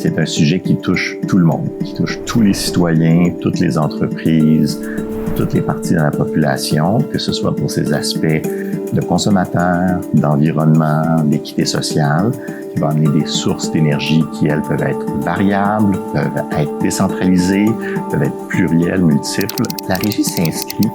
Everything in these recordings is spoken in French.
c'est un sujet qui touche tout le monde, qui touche tous les citoyens, toutes les entreprises, toutes les parties de la population, que ce soit pour ses aspects de consommateurs, d'environnement, d'équité sociale, qui va amener des sources d'énergie qui, elles, peuvent être variables, peuvent être décentralisées, peuvent être plurielles, multiples. La Régie s'inscrit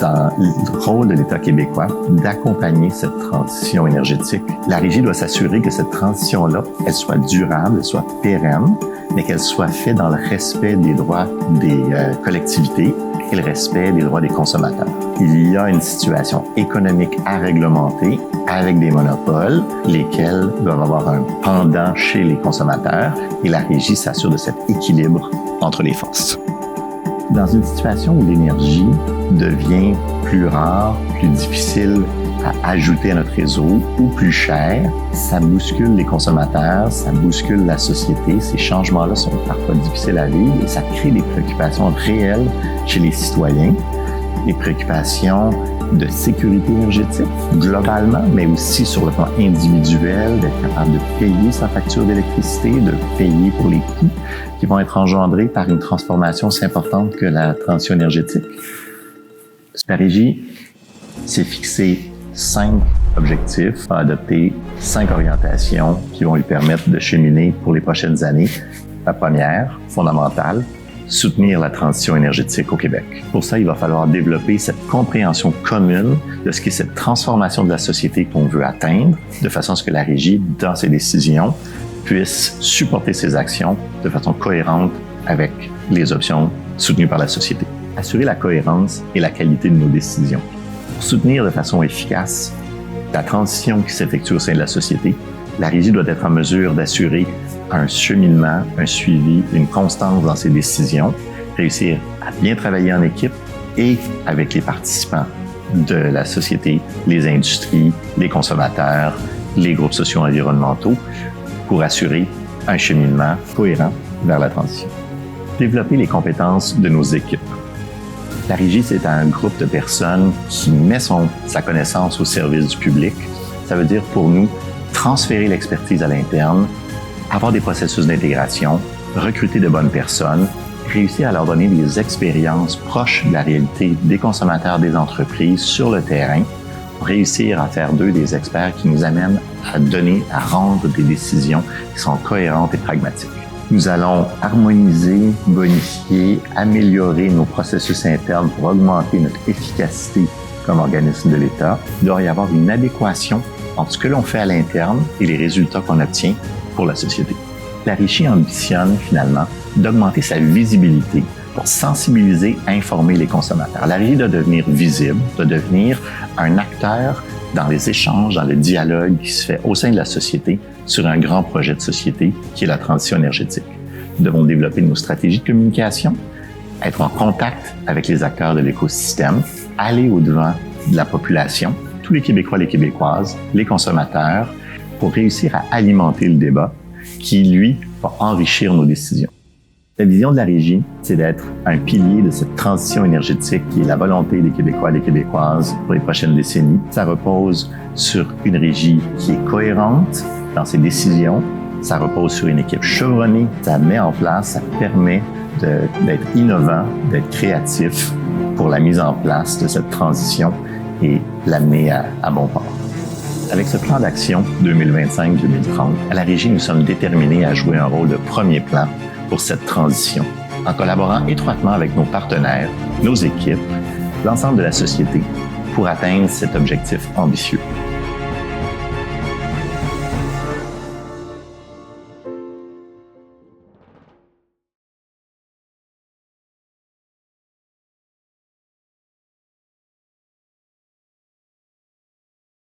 dans le rôle de l'État québécois d'accompagner cette transition énergétique. La Régie doit s'assurer que cette transition-là, elle soit durable, elle soit pérenne, mais qu'elle soit faite dans le respect des droits des collectivités et le respect des droits des consommateurs. Il y a une situation économique à réglementer avec des monopoles, lesquels doivent avoir un pendant chez les consommateurs, et la Régie s'assure de cet équilibre entre les forces. Dans une situation où l'énergie devient plus rare, plus difficile à ajouter à notre réseau ou plus cher, ça bouscule les consommateurs, ça bouscule la société. Ces changements-là sont parfois difficiles à vivre et ça crée des préoccupations réelles chez les citoyens, des préoccupations de sécurité énergétique globalement, mais aussi sur le plan individuel, d'être capable de payer sa facture d'électricité, de payer pour les coûts qui vont être engendrés par une transformation aussi importante que la transition énergétique. La Régie s'est fixé 5 objectifs, a adopté 5 orientations qui vont lui permettre de cheminer pour les prochaines années. La première, fondamentale, soutenir la transition énergétique au Québec. Pour ça, il va falloir développer cette compréhension commune de ce qu'est cette transformation de la société qu'on veut atteindre, de façon à ce que la Régie, dans ses décisions, puisse supporter ses actions de façon cohérente avec les options soutenues par la société. Assurer la cohérence et la qualité de nos décisions. Pour soutenir de façon efficace la transition qui s'effectue au sein de la société, la Régie doit être en mesure d'assurer un cheminement, un suivi, une constance dans ses décisions, réussir à bien travailler en équipe et avec les participants de la société, les industries, les consommateurs, les groupes sociaux environnementaux, pour assurer un cheminement cohérent vers la transition. Développer les compétences de nos équipes. La Régie, c'est un groupe de personnes qui met sa connaissance au service du public. Ça veut dire pour nous transférer l'expertise à l'interne, avoir des processus d'intégration, recruter de bonnes personnes, réussir à leur donner des expériences proches de la réalité des consommateurs, des entreprises sur le terrain, réussir à faire d'eux des experts qui nous amènent à rendre des décisions qui sont cohérentes et pragmatiques. Nous allons harmoniser, bonifier, améliorer nos processus internes pour augmenter notre efficacité comme organisme de l'État. Il doit y avoir une adéquation entre ce que l'on fait à l'interne et les résultats qu'on obtient pour la société. La Régie ambitionne finalement d'augmenter sa visibilité pour sensibiliser, informer les consommateurs. La Régie doit devenir visible, doit devenir un acteur dans les échanges, dans le dialogue qui se fait au sein de la société sur un grand projet de société qui est la transition énergétique. Nous devons développer nos stratégies de communication, être en contact avec les acteurs de l'écosystème, aller au-devant de la population, tous les Québécois, les Québécoises, les consommateurs, pour réussir à alimenter le débat qui, lui, va enrichir nos décisions. La vision de la Régie, c'est d'être un pilier de cette transition énergétique qui est la volonté des Québécois et des Québécoises pour les prochaines décennies. Ça repose sur une Régie qui est cohérente dans ses décisions. Ça repose sur une équipe chevronnée. Ça met en place, ça permet d'être innovant, d'être créatif pour la mise en place de cette transition et l'amener à bon port. Avec ce plan d'action 2025-2030, à la Régie, nous sommes déterminés à jouer un rôle de premier plan pour cette transition, en collaborant étroitement avec nos partenaires, nos équipes, l'ensemble de la société, pour atteindre cet objectif ambitieux.